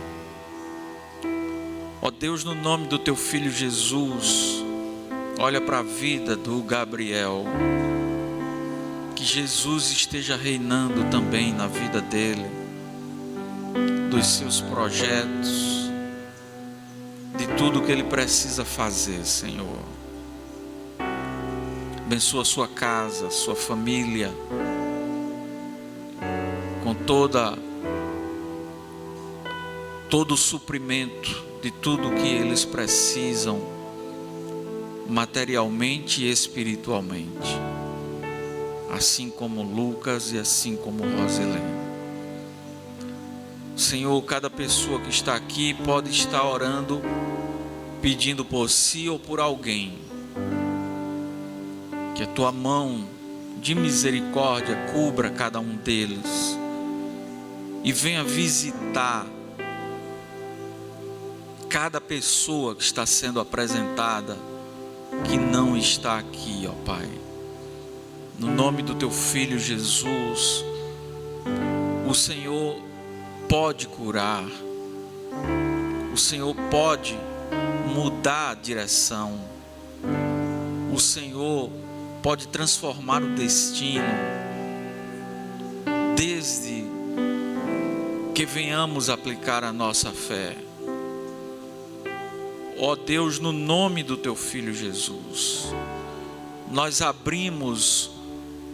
Ó Deus, no nome do Teu Filho Jesus, olha para a vida do Gabriel, que Jesus esteja reinando também na vida dele, dos seus projetos, de tudo que ele precisa fazer, Senhor. Abençoa a sua casa, sua família, com todo o suprimento de tudo que eles precisam, materialmente e espiritualmente, assim como Lucas e assim como Rosilene. Senhor, cada pessoa que está aqui pode estar orando, pedindo por si ou por alguém. Que a Tua mão de misericórdia cubra cada um deles e venha visitar cada pessoa que está sendo apresentada, que não está aqui, ó Pai. No nome do Teu Filho Jesus, o Senhor pode curar, o Senhor pode mudar a direção, o Senhor pode transformar o destino, desde que venhamos aplicar a nossa fé. Ó Deus, no nome do Teu Filho Jesus, nós abrimos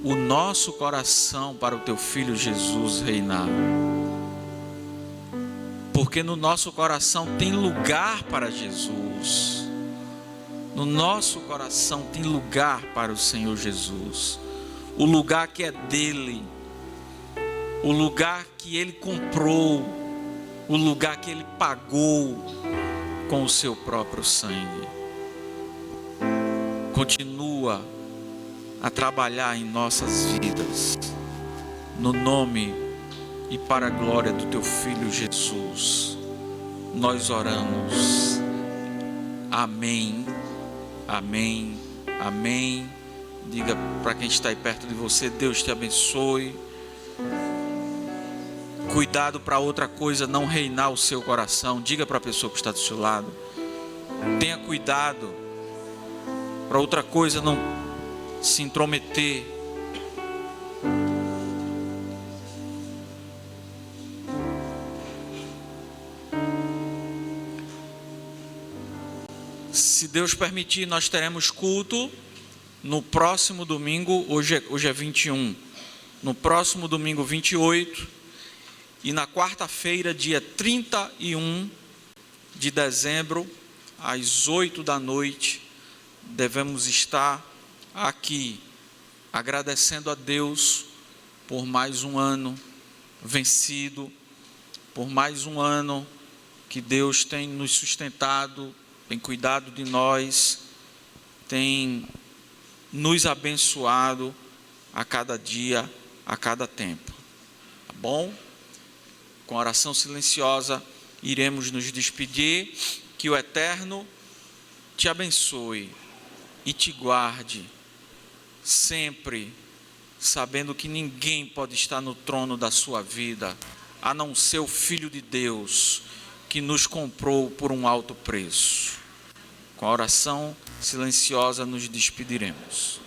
o nosso coração para o Teu Filho Jesus reinar, porque no nosso coração tem lugar para Jesus, no nosso coração tem lugar para o Senhor Jesus, o lugar que é dele, o lugar que Ele comprou, o lugar que Ele pagou com o seu próprio sangue. Continua a trabalhar em nossas vidas, no nome e para a glória do Teu Filho Jesus, nós oramos. Amém, amém, amém. Diga para quem está aí perto de você: Deus te abençoe. Cuidado para outra coisa não reinar o seu coração. Diga para a pessoa que está do seu lado: tenha cuidado para outra coisa não se intrometer. Se Deus permitir, nós teremos culto no próximo domingo. Hoje é 21. No próximo domingo 28. E na quarta-feira, dia 31 de dezembro, às 8 da noite, devemos estar aqui, agradecendo a Deus por mais um ano vencido, por mais um ano que Deus tem nos sustentado, tem cuidado de nós, tem nos abençoado a cada dia, a cada tempo. Tá bom? Com oração silenciosa, iremos nos despedir. Que o Eterno te abençoe e te guarde, sempre sabendo que ninguém pode estar no trono da sua vida, a não ser o Filho de Deus, que nos comprou por um alto preço. Com a oração silenciosa, nos despediremos.